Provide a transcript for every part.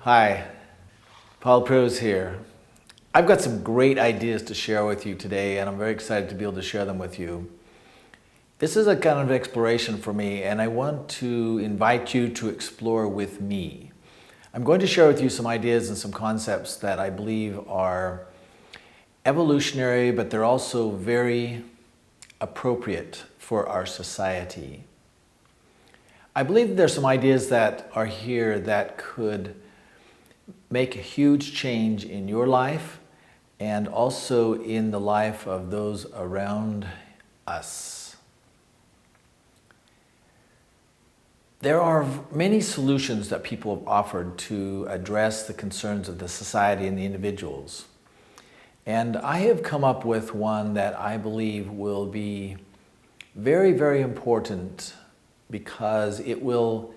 Hi, Prows here. I've got some great ideas to share with you today, and I'm very excited to be able to share them with you. This is a kind of exploration for me, and I want to invite you to explore with me. I'm going to share with you some ideas and some concepts that I believe are evolutionary, but they're also very appropriate for our society. I believe there's some ideas that are here that could make a huge change in your life and also in the life of those around us. There are many solutions that people have offered to address the concerns of the society and the individuals. And I have come up with one that I believe will be very, very important because it will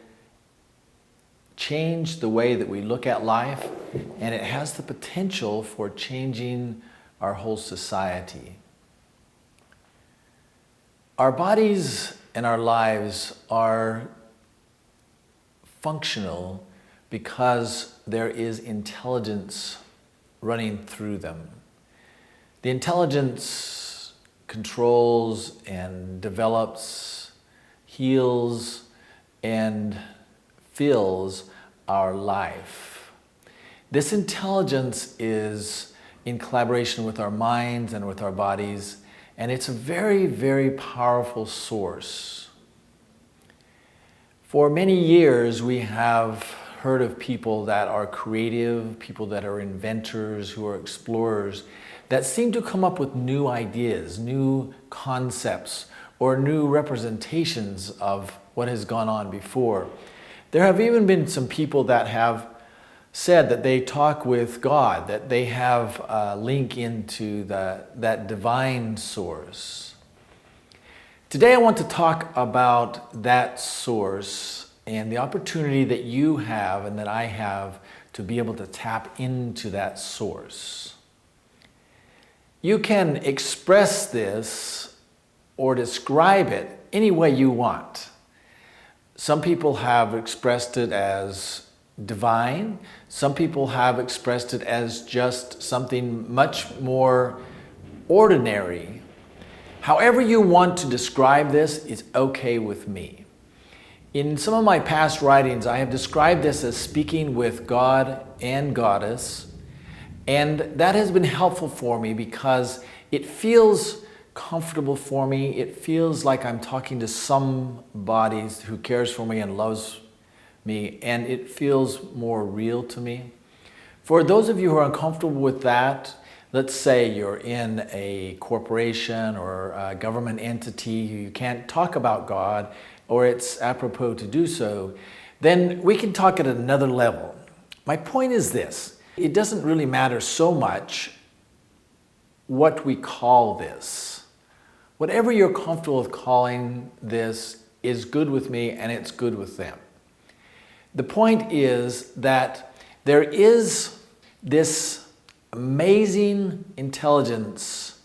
change the way that we look at life, and it has the potential for changing our whole society. Our bodies and our lives are functional because there is intelligence running through them. The intelligence controls and develops, heals, and fills our life. This intelligence is in collaboration with our minds and with our bodies, and it's a very, very powerful source. For many years, we have heard of people that are creative, people that are inventors, who are explorers, that seem to come up with new ideas, new concepts, or new representations of what has gone on before. There have even been some people that have said that they talk with God, that they have a link into that divine source. Today I want to talk about that source and the opportunity that you have and that I have to be able to tap into that source. You can express this or describe it any way you want. Some people have expressed it as divine. Some people have expressed it as just something much more ordinary. However you want to describe this is okay with me. In some of my past writings, I have described this as speaking with God and Goddess, and that has been helpful for me because it feels comfortable for me. It feels like I'm talking to somebody who cares for me and loves me, and it feels more real to me. For those of you who are uncomfortable with that, let's say you're in a corporation or a government entity, you can't talk about God, or it's apropos to do so, then we can talk at another level. My point is this: it doesn't really matter so much what we call this. Whatever you're comfortable with calling this is good with me, and it's good with them. The point is that there is this amazing intelligence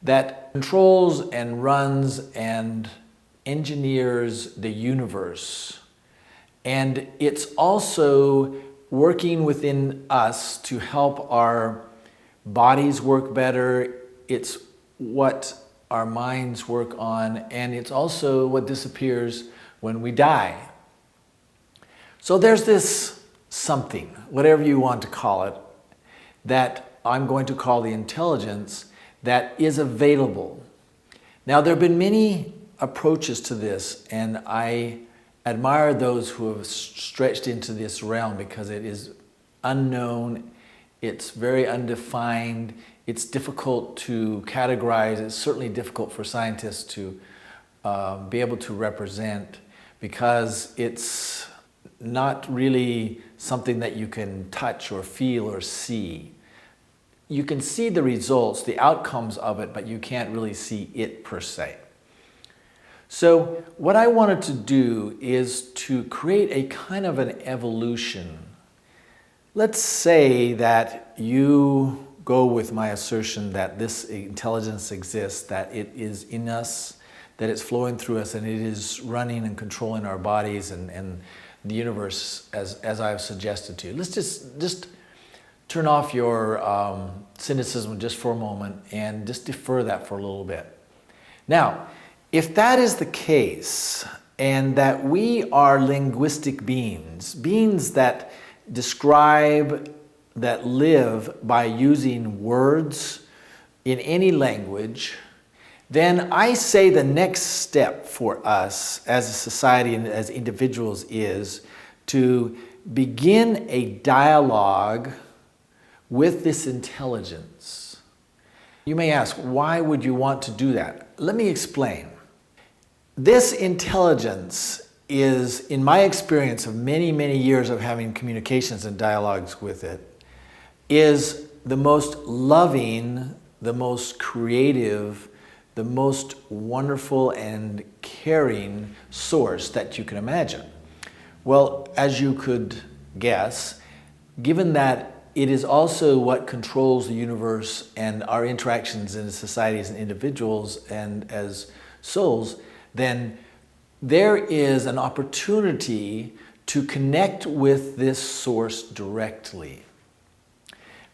that controls and runs and engineers the universe. And it's also working within us to help our bodies work better. It's what our minds work on, and it's also what disappears when we die. So there's this something, whatever you want to call it, that I'm going to call the intelligence that is available. Now, there have been many approaches to this, and I admire those who have stretched into this realm because it is unknown, it's very undefined, it's difficult to categorize. It's certainly difficult for scientists to be able to represent because it's not really something that you can touch or feel or see. You can see the results, the outcomes of it, but you can't really see it per se. So what I wanted to do is to create a kind of an evolution. Let's say that you go with my assertion that this intelligence exists, that it is in us, that it's flowing through us, and it is running and controlling our bodies and the universe as I've suggested to you. Let's just turn off your cynicism just for a moment and just defer that for a little bit. Now, if that is the case, and that we are linguistic beings that describe, that live by using words in any language, then I say the next step for us as a society and as individuals is to begin a dialogue with this intelligence. You may ask, why would you want to do that? Let me explain. This intelligence is, in my experience of many, many years of having communications and dialogues with it, is the most loving, the most creative, the most wonderful and caring source that you can imagine. Well, as you could guess, given that it is also what controls the universe and our interactions in society as individuals and as souls, then there is an opportunity to connect with this source directly.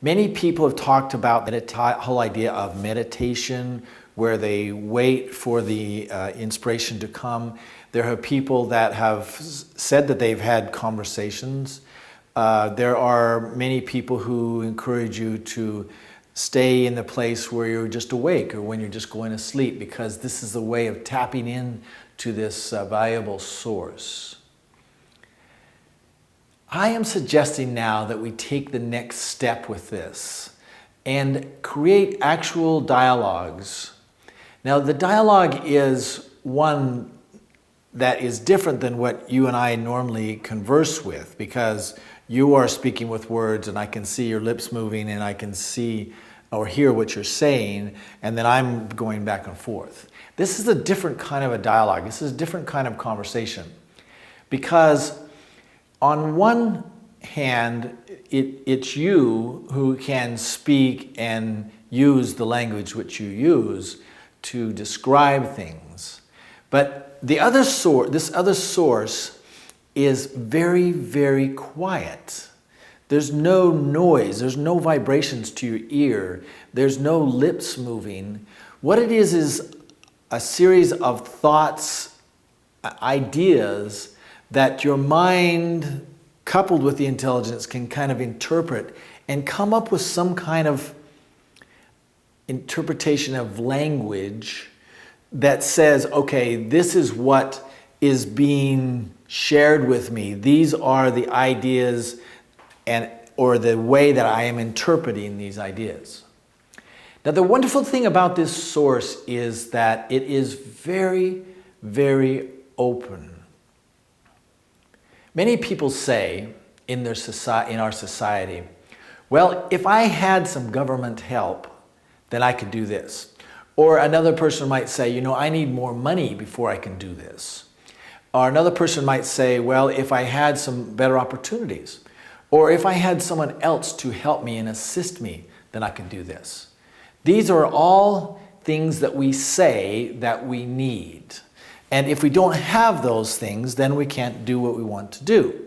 Many people have talked about that whole idea of meditation, where they wait for the inspiration to come. There are people that have said that they've had conversations. There are many people who encourage you to stay in the place where you're just awake or when you're just going to sleep, because this is a way of tapping in to this valuable source. I am suggesting now that we take the next step with this and create actual dialogues. Now, the dialogue is one that is different than what you and I normally converse with, because you are speaking with words and I can see your lips moving and I can see or hear what you're saying, and then I'm going back and forth. This is a different kind of a dialogue. This is a different kind of conversation, because on one hand, it's you who can speak and use the language which you use to describe things. But this other source is very, very quiet. There's no noise, there's no vibrations to your ear, there's no lips moving. What it is a series of thoughts, ideas that your mind, coupled with the intelligence, can kind of interpret and come up with some kind of interpretation of language that says, okay, this is what is being shared with me. These are the ideas or the way that I am interpreting these ideas. Now, the wonderful thing about this source is that it is very, very open. Many people say in our society, well, if I had some government help, then I could do this. Or another person might say, I need more money before I can do this. Or another person might say, well, if I had some better opportunities, or if I had someone else to help me and assist me, then I could do this. These are all things that we say that we need. And if we don't have those things, then we can't do what we want to do.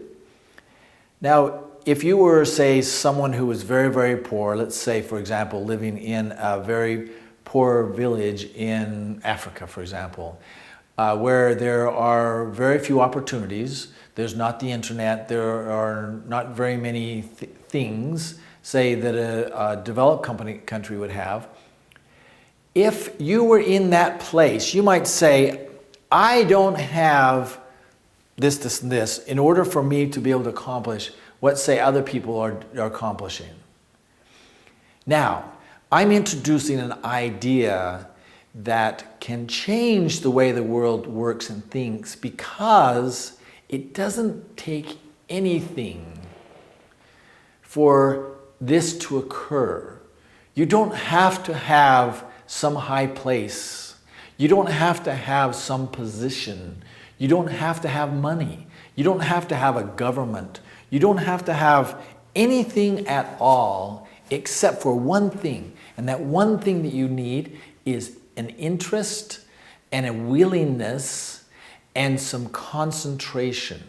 Now, if you were, say, someone who was very, very poor, let's say, for example, living in a very poor village in Africa, for example, where there are very few opportunities, there's not the internet, there are not very many things, say, that a developed country would have. If you were in that place, you might say, I don't have this, this, and this in order for me to be able to accomplish what, say, other people are accomplishing. Now, I'm introducing an idea that can change the way the world works and thinks, because it doesn't take anything for this to occur. You don't have to have some high place. You don't have to have some position. You don't have to have money. You don't have to have a government. You don't have to have anything at all except for one thing. And that one thing that you need is an interest and a willingness and some concentration.